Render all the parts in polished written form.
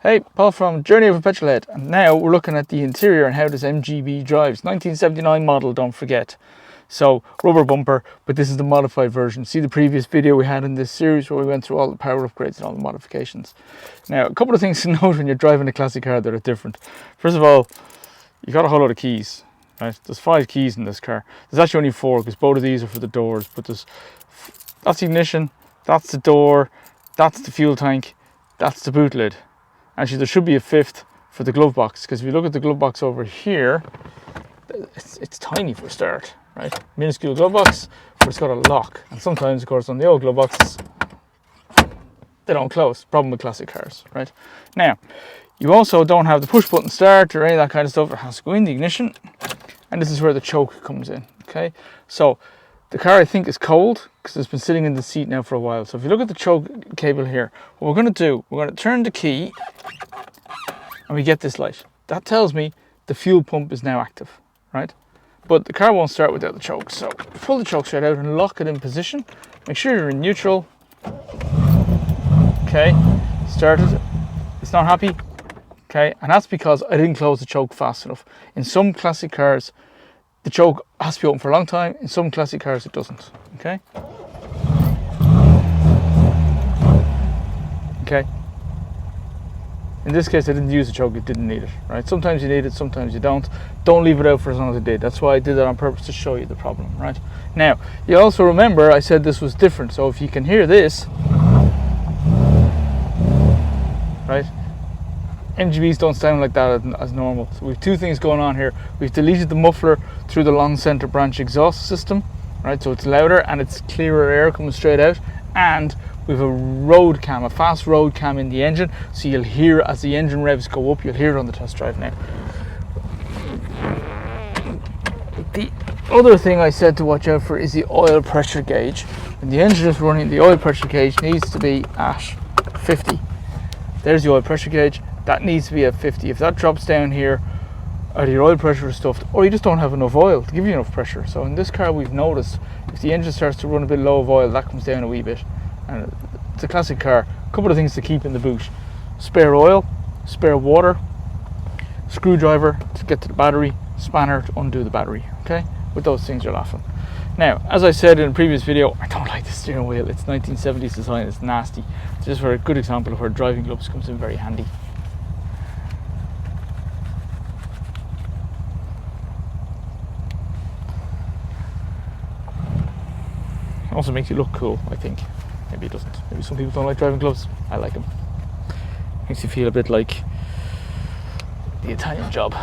Hey, Paul from Journey of a Petrolhead, and now we're looking at the interior and how this MGB drives. 1979 model, don't forget. So, rubber bumper, but this is the modified version. See the previous video we had in this series where we went through all the power upgrades and all the modifications. Now, a couple of things to note when you're driving a classic car that are different. First of all, you got a whole lot of keys, right? There's 5 keys in this car. There's actually only 4 because both of these are for the doors, but that's the ignition, that's the door, that's the fuel tank, that's the boot lid. Actually, there should be a 5th for the glove box, because if you look at the glove box over here, it's tiny for a start, right? Minuscule glove box, but it's got a lock. And sometimes, of course, on the old glove boxes, they don't close. Problem with classic cars, right? Now, you also don't have the push button start or any of that kind of stuff. It has to go in the ignition, and this is where the choke comes in, okay? So, the car, I think, is cold because it's been sitting in the seat now for a while. So if you look at the choke cable here, what we're going to do, we're going to turn the key and we get this light. That tells me the fuel pump is now active, right? But the car won't start without the choke. So pull the choke straight out and lock it in position. Make sure you're in neutral. Okay, started. It's not happy. Okay, and that's because I didn't close the choke fast enough. In some classic cars, the choke has to be open for a long time. In some classic cars, it doesn't. Okay. Okay. In this case, I didn't use the choke. It didn't need it. Right. Sometimes you need it. Sometimes you don't. Don't leave it out for as long as it did. That's why I did that on purpose, to show you the problem. Right. Now, you also remember I said this was different. So if you can hear this, right. MGBs don't sound like that as normal. So we have 2 things going on here. We've deleted the muffler through the long center branch exhaust system, right? So it's louder and it's clearer air coming straight out. And we have a road cam, a fast road cam in the engine. So you'll hear as the engine revs go up, you'll hear it on the test drive now. The other thing I said to watch out for is the oil pressure gauge. When the engine is running, the oil pressure gauge needs to be at 50. There's the oil pressure gauge. That needs to be at 50. If that drops down here, either your oil pressure is stuffed or you just don't have enough oil to give you enough pressure. So in this car, we've noticed if the engine starts to run a bit low of oil, that comes down a wee bit. And it's a classic car. A couple of things to keep in the boot: spare oil, spare water, screwdriver to get to the battery, spanner to undo the battery. Okay, with those things you're laughing. Now, as I said in a previous video, I don't like the steering wheel. It's 1970s design. It's nasty. It's just for a good example of where driving gloves comes in very handy. Also makes you look cool, I think. Maybe it doesn't. Maybe some people don't like driving gloves. I like them. Makes you feel a bit like the Italian Job.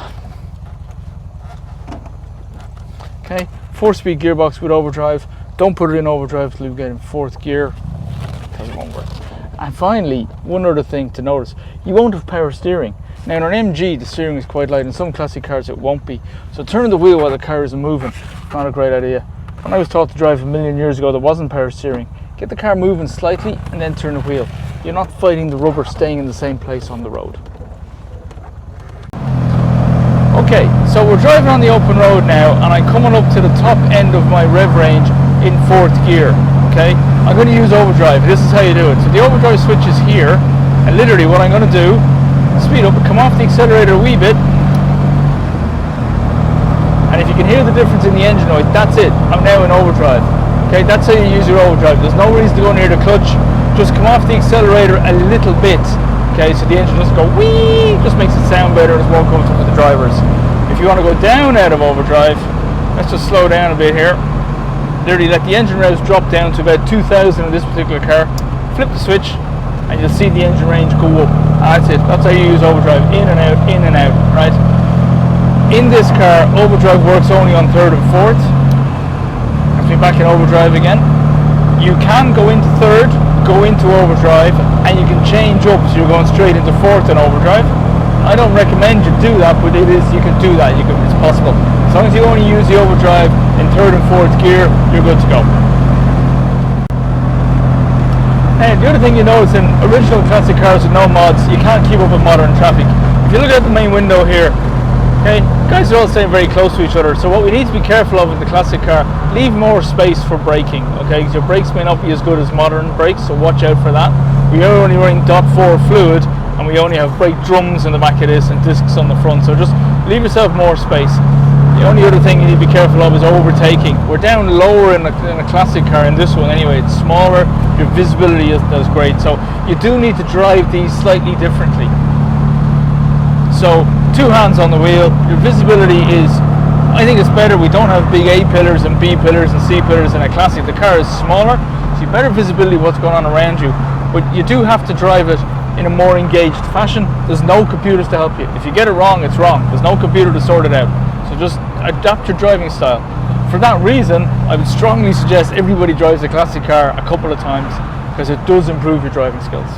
Okay, 4-speed gearbox with overdrive. Don't put it in overdrive till you get in 4th gear, because it won't work. And finally, one other thing to notice: you won't have power steering. Now in an MG, the steering is quite light. In some classic cars, it won't be. So turning the wheel while the car isn't moving, not a great idea. When I was taught to drive a million years ago, there wasn't power steering. Get the car moving slightly and then turn the wheel. You're not fighting the rubber staying in the same place on the road. Okay, so we're driving on the open road now, and I'm coming up to the top end of my rev range in 4th gear. Okay, I'm going to use overdrive. This is how you do it. So the overdrive switch is here, and literally what I'm going to do, speed up, come off the accelerator a wee bit. And if you can hear the difference in the engine noise, that's it. I'm now in overdrive. Okay, that's how you use your overdrive. There's no reason to go near the clutch. Just come off the accelerator a little bit. Okay, so the engine doesn't go wee, just makes it sound better and it's more comfortable for the drivers. If you want to go down out of overdrive, let's just slow down a bit here. Literally let the engine revs drop down to about 2,000 in this particular car. Flip the switch and you'll see the engine range go up. That's it. That's how you use overdrive. In and out, right? In this car, overdrive works only on 3rd and 4th. Let's be back in overdrive again. You can go into 3rd, go into overdrive, and you can change up so you're going straight into 4th in overdrive. I don't recommend you do that, but you can do that. It's possible. As long as you only use the overdrive in 3rd and 4th gear, you're good to go. And the other thing you notice in original classic cars with no mods, you can't keep up with modern traffic. If you look at the main window here, okay, guys are all staying very close to each other. So what we need to be careful of in the classic car, leave more space for braking, okay? Because your brakes may not be as good as modern brakes, so watch out for that. We are only running DOT4 fluid, and we only have brake drums in the back of this and discs on the front, so just leave yourself more space. The only other thing you need to be careful of is overtaking. We're down lower in a classic car. In this one anyway, it's smaller, your visibility isn't as great, so you do need to drive these slightly differently. So 2 hands on the wheel, your visibility is, I think it's better. We don't have big A pillars and B pillars and C pillars in a classic. The car is smaller, so you have better visibility of what's going on around you, but you do have to drive it in a more engaged fashion. There's no computers to help you. If you get it wrong, it's wrong. There's no computer to sort it out. So just adapt your driving style. For that reason, I would strongly suggest everybody drives a classic car a couple of times, because it does improve your driving skills.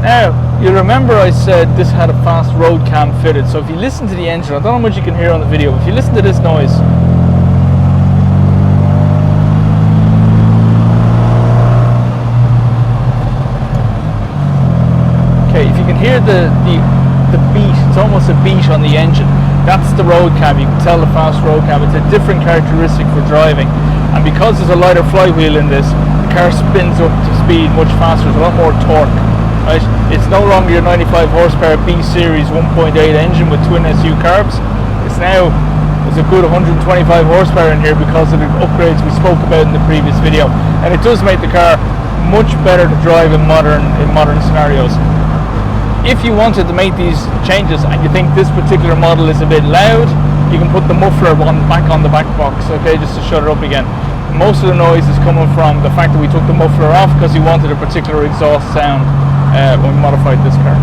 Now, you'll remember I said this had a fast road cam fitted, so if you listen to the engine, I don't know how much you can hear on the video, but if you listen to this noise, okay, if you can hear the beat, it's almost a beat on the engine, that's the road cam. You can tell the fast road cam. It's a different characteristic for driving, and because there's a lighter flywheel in this, the car spins up to speed much faster. There's a lot more torque. Right? It's no longer your 95 horsepower B series 1.8 engine with twin SU carbs. It's now, there's a good 125 horsepower in here because of the upgrades we spoke about in the previous video, and it does make the car much better to drive in modern scenarios. If you wanted to make these changes and you think this particular model is a bit loud, you can put the muffler back on the back box, okay, just to shut it up again. Most of the noise is coming from the fact that we took the muffler off because we wanted a particular exhaust sound when we modified this car.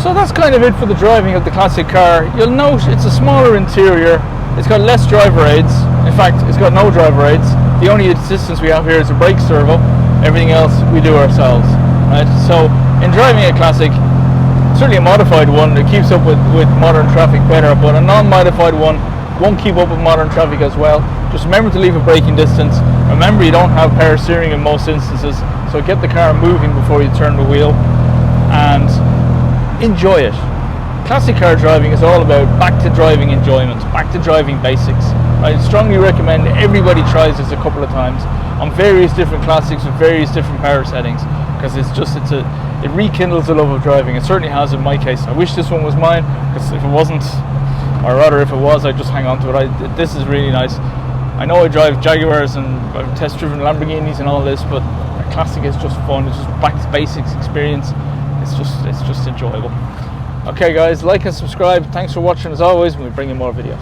So that's kind of it for the driving of the classic car. You'll note it's a smaller interior, it's got less driver aids, in fact it's got no driver aids. The only assistance we have here is a brake servo, everything else we do ourselves. Right? So in driving a classic, certainly a modified one, it keeps up with modern traffic better, but a non-modified one won't keep up with modern traffic as well. Just remember to leave a braking distance. Remember you don't have power steering in most instances, so get the car moving before you turn the wheel, and enjoy it. Classic car driving is all about back to driving enjoyment, back to driving basics. I strongly recommend everybody tries this a couple of times on various different classics with various different power settings, because it rekindles the love of driving. It certainly has in my case. I wish this one was mine, because if it wasn't, or rather if it was, I'd just hang on to it. This is really nice. I know I drive Jaguars and I've test driven Lamborghinis and all this, but a classic is just fun. It's just back to basics experience. It's just enjoyable. Okay guys, like and subscribe. Thanks for watching as always, and we'll bring you more videos.